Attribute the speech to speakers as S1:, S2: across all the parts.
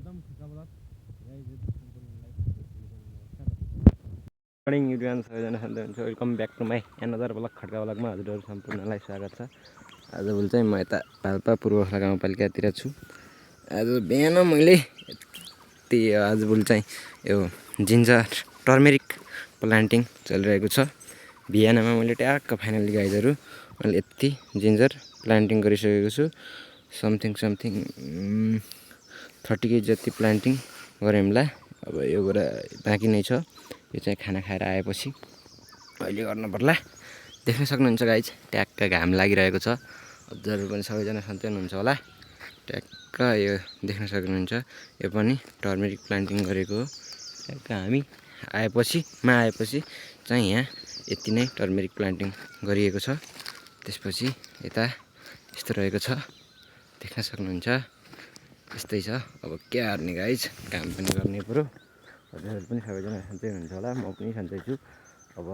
S1: Morning YouTube सबैजना सन्चै हुन्छ। Welcome back to my another blog Khadka ब्लगमा हजुरहरू सम्पूर्णलाई स्वागत छ। आजभोलि चाहिँ म यता पाल्पा पूर्वखला गाउँपालिकातिर छु। आज बिहान मैले आजभोलि चाहिँ यो जिन्जर टर्मेरिक प्लान्टिङ चलिरहेको छ। बिहानमा मैले ट्याक्क फाइनली गाइजहरू मैले यति जिन्जर प्लान्टिङ गरिसकेको छु। समथिङ 30 केजी जति प्लान्टिङ गरेँ होला। अब यो कुरा बाँकी नै छ। यो चाहिँ खाना खाएर आएपछि अहिले गर्न पर्ला। देख्न सक्नुहुन्छ गाइज ट्याक्क घाम लागिरहेको छ। हजुरहरू पनि सबैजना सन्चै हुनुहुन्छ होला। ट्याक्क यो देख्न सक्नुहुन्छ यो पनि टर्मेरिक प्लान्टिङ गरेको हो। ट्याक्क हामी आएपछि चाहिँ यहाँ यति नै टर्मेरिक प्लान्टिङ गरिएको छ। त्यसपछि यता यस्तो रहेको छ देख्न सक्नुहुन्छ। यस्तै छ। अब के गर्ने गाइज काम पनि गर्ने पऱ्यो। हजुरहरू पनि सबैजना सन्चै हुनुहुन्छ होला। म पनि सन्चै छु। अब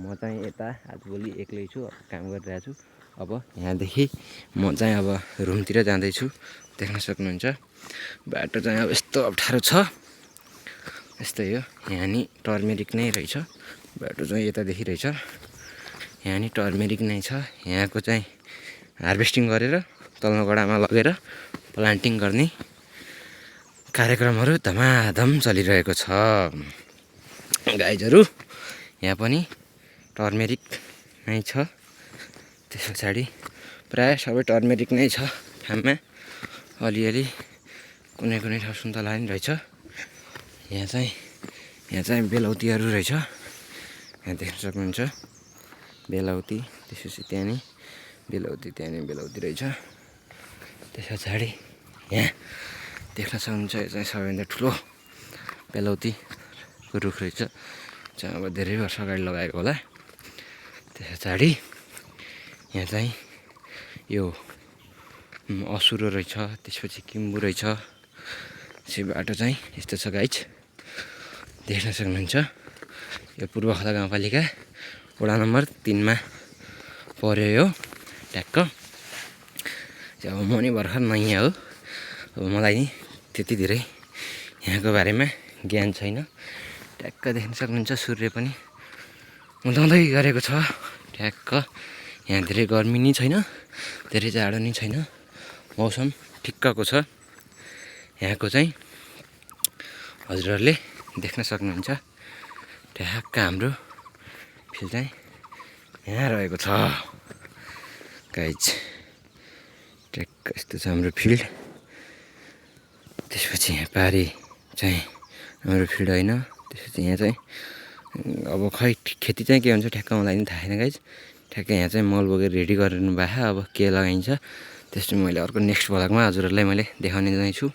S1: म चाहिँ यता आजभोलि एक्लै छु। अब काम गरिरहेको छु। अब यहाँदेखि म चाहिँ अब रुमतिर जाँदैछु। देख्न सक्नुहुन्छ बाटो चाहिँ अब यस्तो अप्ठ्यारो छ। यस्तै हो। यहाँ नि टर्मेरिक नै रहेछ। बाटो चाहिँ यतादेखि रहेछ। यहाँ नि टर्मेरिक नै छ। यहाँको चाहिँ हार्भेस्टिङ गरेर तल्लो गडामा लगेर प्लान्टिङ गर्ने कार्यक्रमहरू धमाधम चलिरहेको छ गाइजहरू। यहाँ पनि टर्मेरिक नै छ। त्यस पछाडि प्रायः सबै टर्मेरिक नै छ। ठाउँमा अलिअलि कुनै ठाउँ सुन्तला पनि रहेछ। यहाँ चाहिँ बेलौतीहरू रहेछ। यहाँ देख्न सक्नुहुन्छ बेलौती। त्यसपछि त्यहाँ नि बेलौती रहेछ। त्यस पछाडि यहाँ देख्न सक्नुहुन्छ यो चाहिँ सबैभन्दा ठुलो बेलौतीको रुख रहेछ। चाहिँ अब धेरै वर्ष अगाडि लगाएको होला। त्यस पछाडि यहाँ चाहिँ यो असुरो रहेछ। त्यसपछि किम्बु रहेछ। यसै बाटो चाहिँ यस्तो छ गाइज देख्न सक्नुहुन्छ। यो पूर्वखला गाउँपालिका वडा नम्बर 3 मा पर्यो यो ट्याक्क। अब म नि भर्खर नयाँ हो। अब मलाई नि त्यति धेरै यहाँको बारेमा ज्ञान छैन। ट्याक्क देख्न सक्नुहुन्छ सूर्य पनि उदाउँदै गरेको छ। ट्याक्क यहाँ धेरै गर्मी नि छैन धेरै जाडो नि छैन। मौसम ठिक्कको छ। यहाँको चाहिँ हजुरहरूले देख्न सक्नुहुन्छ ट्याक्क हाम्रो फिल्ड चाहिँ यहाँ रहेको छ गाइज। ट्याक्क यस्तो छ हाम्रो फिल्ड। त्यसपछि यहाँ पारि चाहिँ हाम्रो फिल्ड होइन। त्यसपछि यहाँ चाहिँ अब खै खेती चाहिँ के हुन्छ ठ्याक्क मलाई पनि थाहा छैन गाइज। ठ्याक्क यहाँ चाहिँ मल बोकेर रेडी गरिनु भएको। अब के लगाइन्छ त्यसपछि मैले अर्को नेक्स्ट भ्लगमा हजुरहरूलाई मैले देखाउने नै छु।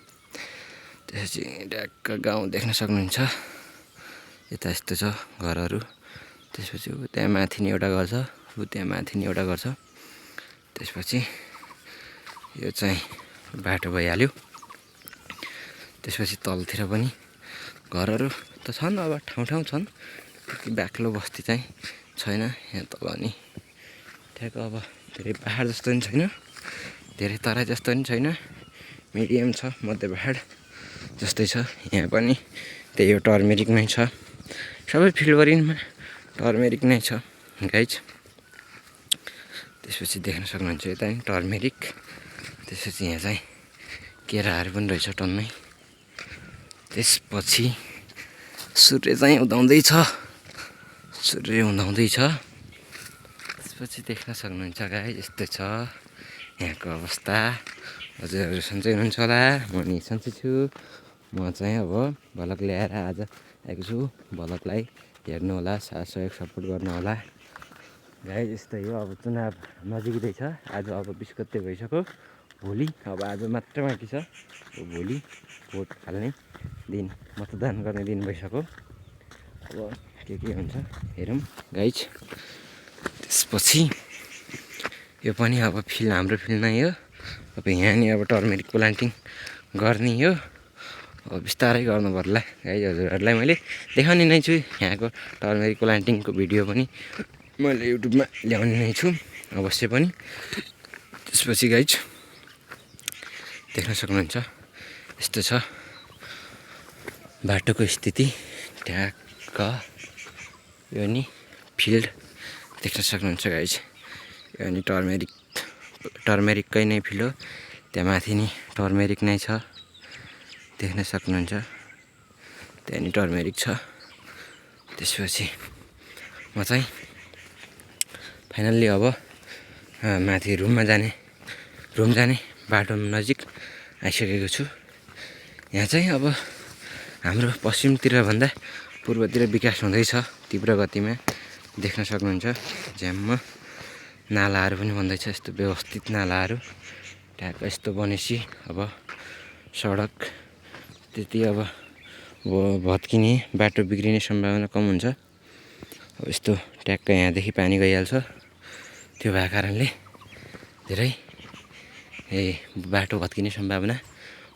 S1: त्यसपछि ट्याक्क गाउँ देख्न सक्नुहुन्छ। यता यस्तो छ घरहरू। त्यसपछि त्यहाँ माथि नि एउटा घर छ। त्यहाँ माथि नि एउटा घर छ। त्यसपछि यो चाहिँ बाटो भइहाल्यो। त्यसपछि तलतिर पनि घरहरू त छन्। अब ठाउँ छन्। बाक्लो बस्ती चाहिँ छैन यहाँ तल नि। ठ्याक्क अब धेरै पाहाड जस्तो पनि छैन धेरै तराई जस्तो पनि छैन। मिडियम छ मध्य पाहाड जस्तै छ। यहाँ पनि त्यही हो टर्मेरिक नै छ। सबै फिल्डभरिमा टर्मेरिक नै छ गाइज। त्यसपछि देख्न सक्नुहुन्छ यता नि टर्मेरिक। त्यसपछि यहाँ चाहिँ केराहरू पनि रहेछ टन्नै। त्यसपछि सूर्य चाहिँ उदाउँदैछ। त्यसपछि देख्न सक्नुहुन्छ गाइज यस्तो छ यहाँको अवस्था। हजुरहरू सन्चै हुनुहुन्छ होला। म नि सन्चै छु। म चाहिँ अब भ्लग ल्याएर आज आएको छु। भ्लगलाई हेर्नु होला साथ सहयोग सपोर्ट गर्नु होला गाइज। यस्तै हो। अब चुनाव नजिकै छ। आज अब 20 गते भइसक्यो। भोलि अब आज मात्र बाँकी छ। भोलि भोट हाल्ने दिन मतदान गर्ने दिन भइसक्यो। अब के हुन्छ हेरौँ गाइज। त्यसपछि यो पनि अब फिल्ड हाम्रो फिल्ड नै हो। अब यहाँ नि अब टर्मेरिक प्लान्टिङ गर्ने हो। अब बिस्तारै गर्नु पर्ला गाइज। हजुरहरूलाई मैले देखाउने नै छु। यहाँको टर्मेरिक प्लान्टिङको भिडियो पनि मैले युट्युबमा ल्याउने नै छु अवश्य पनि। त्यसपछि गाइज देख्न सक्नुहुन्छ यस्तो छ बाटोको स्थिति ट्याक्क यो नि फिल्ड देख्न सक्नुहुन्छ गाइज। यो नि टर्मेरिककै नै फिल्ड हो। त्यहाँ माथि नि टर्मेरिक नै छ, देख्न सक्नुहुन्छ। त्यहाँ नि टर्मेरिक छ। त्यसपछि म चाहिँ फाइनल्ली अब माथि रुम जाने बाटो नजिक आइसकेको छु। यहाँ चाहिँ अब हाम्रो पश्चिमतिर भन्दा पूर्वतिर विकास हुँदैछ तीव्र गतिमा, देख्न सक्नुहुन्छ। झ्याम्म नालाहरू पनि बन्दैछ, यस्तो व्यवस्थित नालाहरू ट्याक्क यस्तो बनेपछि अब सडक त्यति अब भत्किने, बाटो बिग्रिने सम्भावना कम हुन्छ। अब यस्तो ट्याक्क यहाँदेखि पानी गइहाल्छ। त्यो भएको कारणले धेरै बाटो भत्किने सम्भावना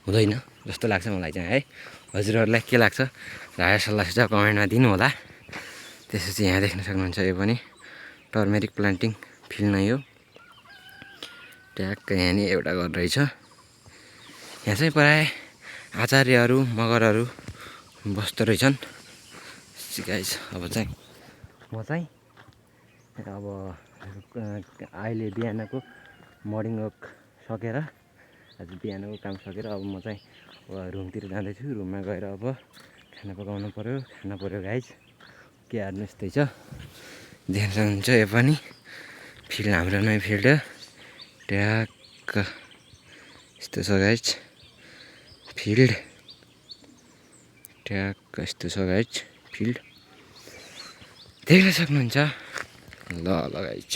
S1: हुँदैन जस्तो लाग्छ मलाई चाहिँ है। हजुरहरूलाई के लाग्छ राय सल्लाह सुझाव कमेन्टमा दिनु होला। त्यसपछि यहाँ देख्न सक्नुहुन्छ यो पनि टर्मेरिक प्लान्टिङ फिल्ड नै हो। ट्याक्क यहाँ नि एउटा घर रहेछ। यहाँ चाहिँ प्राय आचार्यहरू मगरहरू बस्दो रहेछन् गाइस। अब चाहिँ म चाहिँ अब अहिले बिहानको मर्निङ वक सकेर, आज बिहानको काम सकेर अब म चाहिँ रुमतिर जाँदैछु। रुममा गएर अब खाना पकाउनु पऱ्यो, खानु पऱ्यो गाइज। के हार्नु यस्तै छ, देख्न सक्नुहुन्छ। यो पनि फिल्ड हाम्रो नै फिल्ड हो। ट्याक्क यस्तो छ गाइज फिल्ड, ट्याक्क यस्तो छ गाइज फिल्ड, देख्न सक्नुहुन्छ। ल गाइज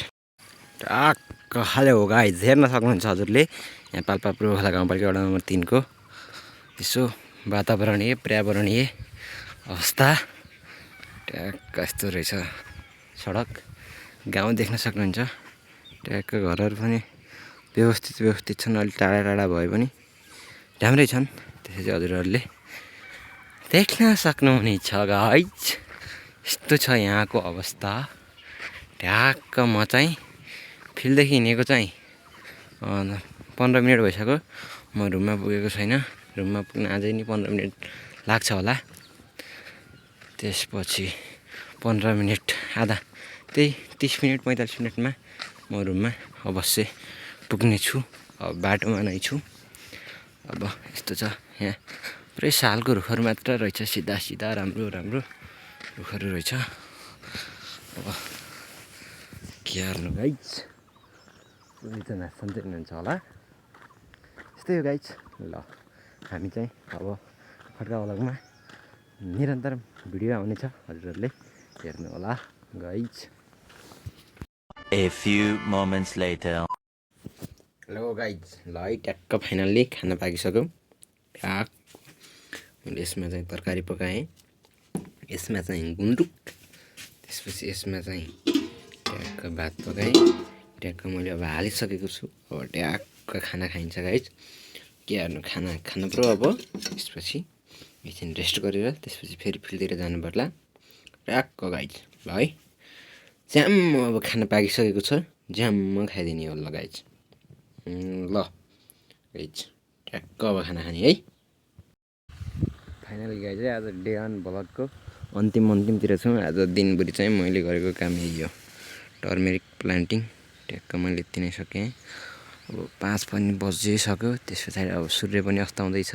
S1: ट्याक्क खाले हो गाइज, हेर्न सक्नुहुन्छ हजुरले। यहाँ पाल्पा पुर्खोला गाउँपालिका वडा नम्बर 3 को यसो वातावरणीय पर्यावरणीय अवस्था ट्याक्क यस्तो रहेछ। सडक गाउँ देख्न सक्नुहुन्छ। ट्याक्क घरहरू पनि व्यवस्थित छन्। अलिक टाढा टाढा भए पनि राम्रै छन्। त्यसपछि हजुरहरूले देख्न सक्नुहुनेछ गाइज, यस्तो छ यहाँको अवस्था। ट्याक्क म चाहिँ फिल्डदेखि हिँडेको चाहिँ 15 मिनट भइसक्यो। म रुममा पुगेको छैन। रुममा पुग्न अझै नि 15 मिनट लाग्छ होला। त्यसपछि 15 मिनट आधा, त्यही 30 मिनट 45 मिनटमा म रुममा अवश्य पुग्नेछु। अब बाटोमा नै छु। अब यस्तो छ यहाँ पुरै सालको रुखहरू मात्र रहेछ, सिधा राम्रो रुखहरू रहेछ। अब के हार्नु गाइज, सबैजना सन्चै हुनुहुन्छ होला। यस्तै हो गाइज। ल हामी चाहिँ अब खड्का भ्लगमा निरन्तर भिडियो आउनेछ, हजुरहरूले हेर्नु होला guys.
S2: A few moments later.
S1: Hello guys, ल है ट्याक्क फाइनल्ली खाना पाकिसक्यो। ट्याक्क मैले यसमा चाहिँ तरकारी पकाएँ, यसमा चाहिँ गुन्द्रुक, त्यसपछि यसमा चाहिँ ट्याक्क भात पकाएँ। ट्याक्क मैले अब हालिसकेको छु। अब ट्याक्क खाना खाइन्छ गाइज। के हार्नु, खाना खानु पऱ्यो। अब त्यसपछि एकछिन रेस्ट गरेर त्यसपछि फेरि फिल्डतिर जानु पर्ला। ट्याक्क गाइज ल है, ज्याम्म अब खाना पाकिसकेको छ, ज्याम्म खाइदिने हो ल गाइज। ल गाइज ट्याक्क अब खाना खाने है। फाइनली गाइज है, आज डे 1 भ्लगको अन्तिमतिर छौँ। आज दिनभरि चाहिँ मैले गरेको काम यही हो, टर्मेरिक प्लान्टिङ। ट्याक्क मैले यति नै सकेँ। अब 5 पनि बजिसक्यो। त्यस पछाडि अब सूर्य पनि अस्ताउँदैछ।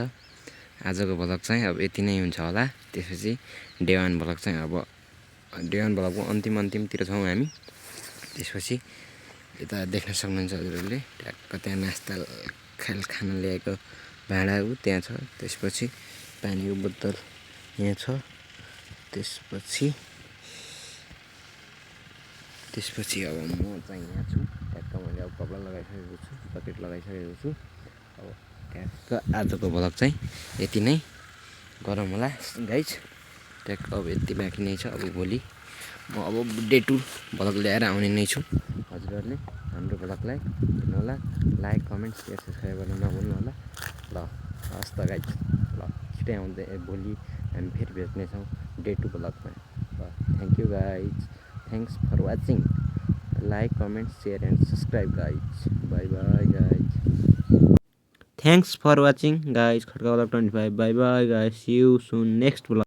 S1: आजको भ्लग चाहिँ अब यति नै हुन्छ होला। त्यसपछि डे 1 भ्लग चाहिँ अब डे 1 भ्लगको अन्तिमतिर छौँ हामी। त्यसपछि यता देख्न सक्नुहुन्छ हजुरहरूले। ट्याक्क त्यहाँ नास्ता खान ल्याएको भाँडा त्यहाँ छ। त्यसपछि पानीको बोतल यहाँ छ। त्यसपछि अब म चाहिँ यहाँ छु। ट्याक्क मैले अब कपडा लगाइसकेको छु, जकेट लगाइसकेको छु। अब ट्याक्क आजको भ्लग चाहिँ यति नै गरौँ होला गाइज। ट्याक्क अब यति बाँकी नै छ। अब भोलि म अब डे 2 भ्लग ल्याएर आउने नै छु। हजुरहरूले हाम्रो भ्लगलाई हेर्नु होला, लाइक कमेन्ट सेयर सब्सक्राइब गर्न नभुल्नु होला। ल हस् त गाइज, ल छिटै आउँदै भोलि हामी फेरि भेट्नेछौँ डे 2 भ्लगमा। ल thank you guys, thanks for watching. Like comment share and subscribe guys. Bye bye guys. Thanks for watching guys Khadka 25 bye bye guys see you soon next blog